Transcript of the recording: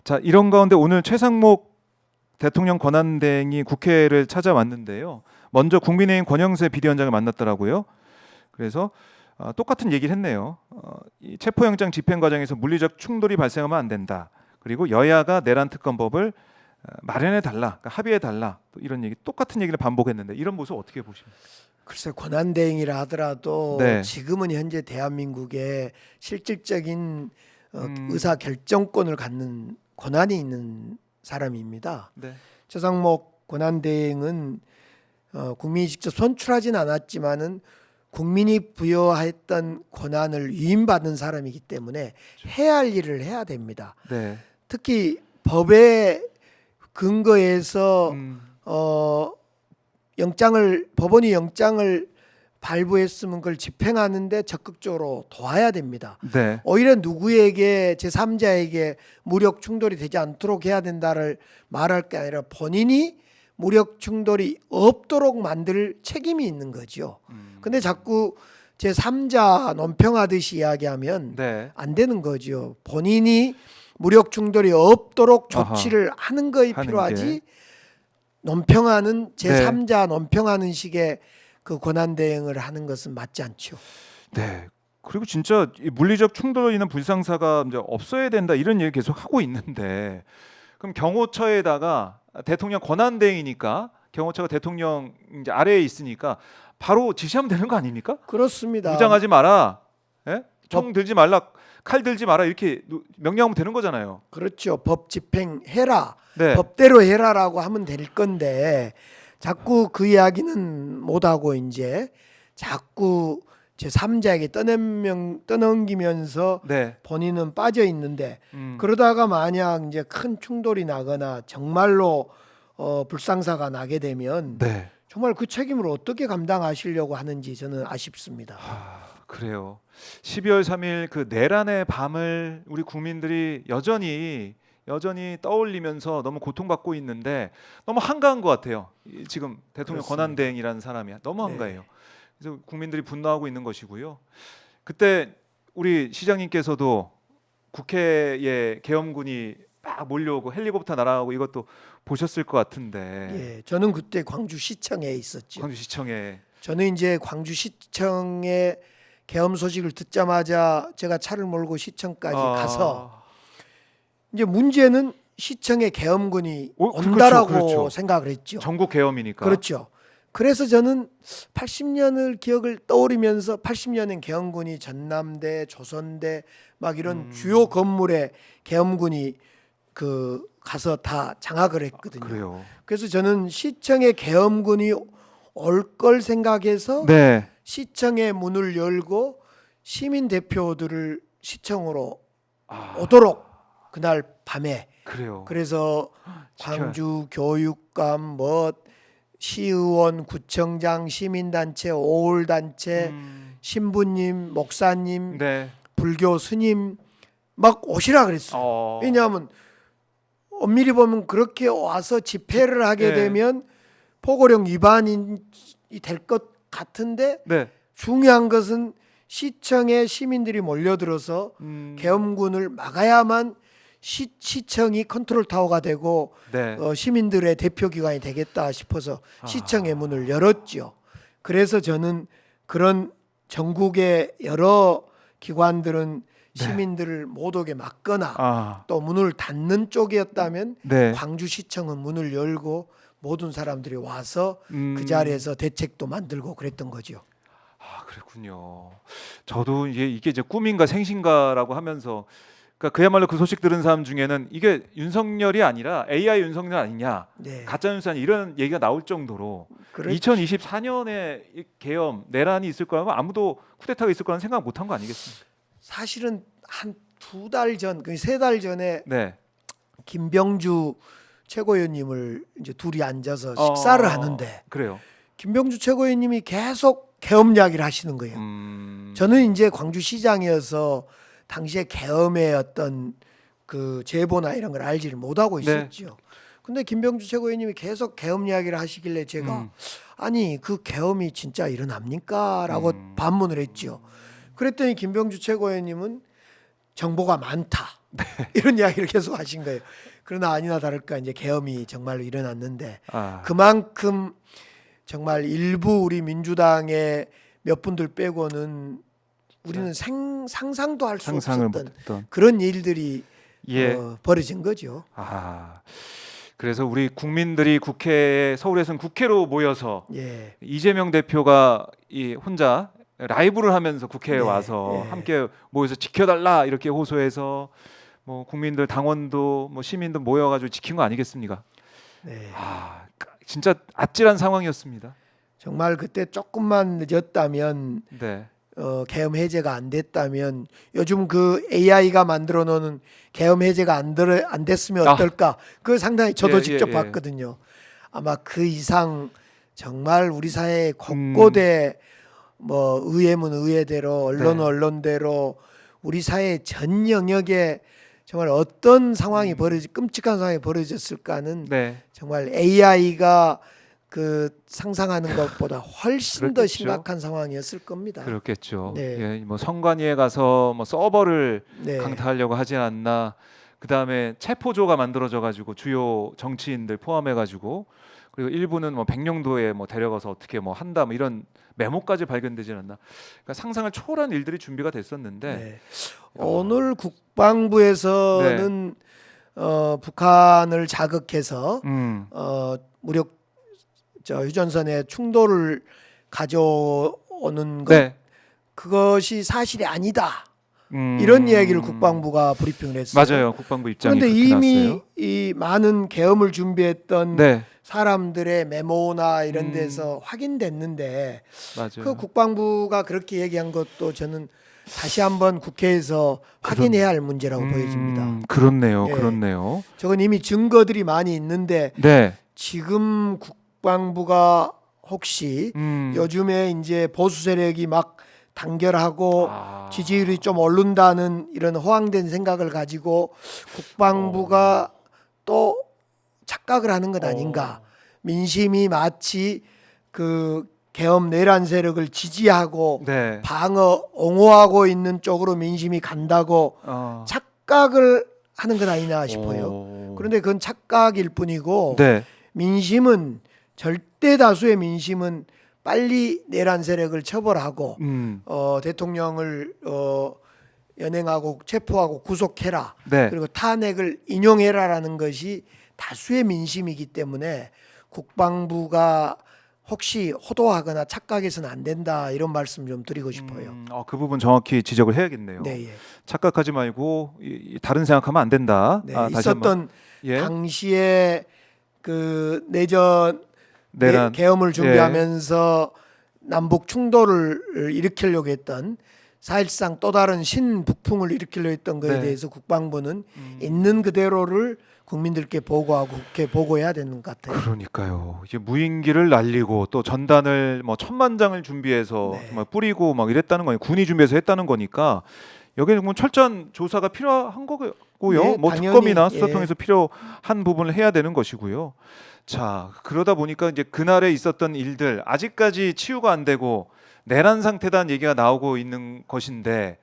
자, 이런 가운데 오늘 최상목 대통령 권한대행이 국회를 찾아왔는데요. 먼저 국민의힘 권영세 비대위원장을 만났더라고요. 그래서 똑같은 얘기를 했네요. 이 체포영장 집행 과정에서 물리적 충돌이 발생하면 안 된다. 그리고 여야가 내란 특검법을 마련해 달라, 그러니까 합의해 달라. 이런 얘기, 똑같은 얘기를 반복했는데 이런 모습 어떻게 보십니까? 글쎄 권한대행이라 하더라도 네. 지금은 현재 대한민국에 실질적인 음. 의사 결정권을 갖는 권한이 있는 사람입니다. 네. 최상목 권한대행은 국민이 직접 선출하진 않았지만은 국민이 부여했던 권한을 위임받은 사람이기 때문에 해야 할 일을 해야 됩니다. 네. 특히 법에 근거해서 법원이 영장을 발부했으면 그걸 집행하는데 적극적으로 도와야 됩니다. 네. 오히려 누구에게 제3자에게 무력 충돌이 되지 않도록 해야 된다를 말할 게 아니라 본인이 무력 충돌이 없도록 만들 책임이 있는 거죠. 근데 자꾸 제3자 논평하듯이 이야기하면 네. 안 되는 거죠. 본인이 무력 충돌이 없도록 조치를 하는 거에 하는 필요하지 게. 논평하는 제3자 논평하는 식의 그 권한 대행을 하는 것은 맞지 않죠. 네. 그리고 진짜 이 물리적 충돌로 인한 불상사가 이제 없어야 된다 이런 얘기 계속 하고 있는데 그럼 경호처에다가 대통령 권한대행이니까 경호처가 대통령 이제 아래에 있으니까 바로 지시하면 되는 거 아닙니까? 그렇습니다. 무장하지 마라, 예? 총 들지 말라, 칼 들지 마라 이렇게 명령하면 되는 거잖아요. 그렇죠. 법 집행해라. 네. 법대로 해라라고 하면 될 건데 자꾸 그 이야기는 못하고 이제 자꾸 제3자에게 떠넘기면서 네. 본인은 빠져 있는데 그러다가 만약 이제 큰 충돌이 나거나 정말로 불상사가 나게 되면 네. 정말 그 책임을 어떻게 감당하시려고 하는지 저는 아쉽습니다. 그래요. 12월 3일 그 내란의 밤을 우리 국민들이 여전히 떠올리면서 너무 고통받고 있는데 너무 한가한 것 같아요. 지금 대통령 그렇습니다. 권한대행이라는 사람이 너무 네. 한가해요. 그래서 국민들이 분노하고 있는 것이고요. 그때 우리 시장님께서도 국회에 계엄군이 막 몰려오고 헬리콥터 날아가고 이것도 보셨을 것 같은데 예, 저는 그때 광주시청에 있었죠. 광주시청에 저는 이제 광주시청의 계엄 소식을 듣자마자 제가 차를 몰고 시청까지 가서 이제 문제는 시청에 계엄군이 온다라고 그렇죠. 생각을 했죠. 전국 계엄이니까. 그렇죠. 그래서 저는 80년을 기억을 떠오르면서 80년엔 계엄군이 전남대, 조선대 막 이런 주요 건물에 계엄군이 그 가서 다 장악을 했거든요. 그래요. 그래서 저는 시청에 계엄군이 올 걸 생각해서 네. 시청의 문을 열고 시민 대표들을 시청으로 오도록 그날 밤에 그래요. 그래서 지켜야. 광주 교육감 뭐 시의원 구청장 시민단체 오울단체 신부님 목사님 네. 불교 스님 막 오시라 그랬어요. 왜냐하면 엄밀히 보면 그렇게 와서 집회를 하게 네. 되면 포고령 위반이 될 것 같은데 네. 중요한 것은 시청에 시민들이 몰려들어서 계엄군을 막아야만 시청이 컨트롤 타워가 되고 네. 시민들의 대표 기관이 되겠다 싶어서 시청의 문을 열었죠. 그래서 저는 그런 전국의 여러 기관들은 시민들을 못 오게 막거나 또 문을 닫는 쪽이었다면 네. 광주시청은 문을 열고 모든 사람들이 와서 그 자리에서 대책도 만들고 그랬던 거죠. 그랬군요. 저도 이게 이제 꿈인가 생신가라고 하면서 그러니까 그야말로 그 소식 들은 사람 중에는 이게 윤석열이 아니라 AI 윤석열 아니냐, 네. 가짜 뉴스 아니냐 이런 얘기가 나올 정도로 2024년에 계엄 내란이 있을 거라면 아무도 쿠데타가 있을 거라는 생각 못한 거 아니겠습니까? 사실은 한 2달 전, 거의 3달 전에 네. 김병주 최고위원님을 이제 둘이 앉아서 식사를 하는데 그래요. 김병주 최고위원님이 계속 계엄 이야기를 하시는 거예요. 저는 이제 광주시장이어서 당시에 계엄의 어떤 그 제보나 이런 걸 알지를 못하고 있었죠. 근데 김병주 최고위원님이 계속 계엄 이야기를 하시길래 제가 아니 그 계엄이 진짜 일어납니까? 라고 반문을 했죠. 그랬더니 김병주 최고위원님은 정보가 많다. 이런 이야기를 계속 하신 거예요. 그러나 아니나 다를까 이제 계엄이 정말로 일어났는데 아, 그만큼 정말 일부 우리 민주당의 몇 분들 빼고는 우리는 상상도 할 수 상상을 없었던 못했던. 그런 일들이 예. 벌어진 거죠. 아, 그래서 우리 국민들이 국회에 서울에서는 국회로 모여서 예. 이재명 대표가 이 혼자 라이브를 하면서 국회에 네, 와서 예. 함께 모여서 지켜달라 이렇게 호소해서 뭐 국민들 당원도 뭐 시민도 모여가지고 지킨 거 아니겠습니까? 네. 아, 진짜 아찔한 상황이었습니다. 정말 그때 조금만 늦었다면 네, 계엄 해제가 안 됐다면 요즘 그 AI가 만들어 놓은 계엄 해제가 안 됐으면 아. 어떨까? 그 상당히 저도 예, 직접 예. 봤거든요. 아마 그 이상 정말 우리 사회 곳곳에 뭐 의회면 의회대로 언론은 네. 언론대로 우리 사회 전 영역에 정말 어떤 상황이 끔찍한 상황이 벌어졌을까는 네, 정말 AI가 그 상상하는 것보다 훨씬 더 그렇겠죠. 심각한 상황이었을 겁니다. 그렇겠죠. 네. 예, 뭐 선관위에 가서 뭐 서버를 네. 강타하려고 하지 않나. 그 다음에 체포조가 만들어져가지고 주요 정치인들 포함해가지고 그리고 일부는 뭐 백령도에 뭐 데려가서 어떻게 뭐 한다 뭐 이런 메모까지 발견되지 않나. 그러니까 상상을 초월한 일들이 준비가 됐었는데 네. 오늘 국방부에서는 북한을 자극해서 무력 휴전선에 충돌을 가져오는 것 네. 그것이 사실이 아니다. 이런 이야기를 국방부가 브리핑을 했어요. 맞아요. 국방부 입장이 그런데 그렇게 이미 나왔어요. 이 많은 계엄을 준비했던 네, 사람들의 메모나 이런 데서 확인됐는데 맞아요. 그 국방부가 그렇게 얘기한 것도 저는 다시 한번 국회에서 확인해야 할 문제라고 보여집니다. 그렇네요. 예. 그렇네요. 저건 이미 증거들이 많이 있는데 네. 지금 국방부가 혹시 요즘에 이제 보수 세력이 막 단결하고 지지율이 좀 오른다는 이런 허황된 생각을 가지고 국방부가 또 착각을 하는 것 아닌가. 민심이 마치 그 계엄 내란 세력을 지지하고 네. 옹호하고 있는 쪽으로 민심이 간다고 착각을 하는 것 아니냐 싶어요. 오. 그런데 그건 착각일 뿐이고 네. 민심은 절대 다수의 민심은 빨리 내란 세력을 처벌하고 대통령을 연행하고 체포하고 구속해라. 네. 그리고 탄핵을 인용해라라는 것이 다수의 민심이기 때문에 국방부가 혹시 호도하거나 착각해서는 안 된다 이런 말씀 좀 드리고 싶어요. 그 부분 정확히 지적을 해야겠네요. 네, 예. 착각하지 말고 다른 생각하면 안 된다. 네, 다시 한번. 있었던 예. 당시에 그 내전 내란. 계엄을 준비하면서 남북 충돌을 일으키려고 했던 사실상 또 다른 신북풍을 일으키려고 했던 것에 네. 대해서 국방부는 있는 그대로를 국민들께 보고하고 국회에 보고해야 되는 것 같아요. 그러니까요. 이제 무인기를 날리고 또 전단을 뭐 1,000만 장을 준비해서 네. 정말 뿌리고 막 이랬다는 거니 군이 준비해서 했다는 거니까 여기는 뭐 철저한 조사가 필요한 거고요. 네, 뭐 당연히, 특검이나 수사통에서 필요한 부분을 해야 되는 것이고요. 자, 그러다 보니까 이제 그날에 있었던 일들 아직까지 치유가 안 되고 내란 상태다는 얘기가 나오고 있는 것인데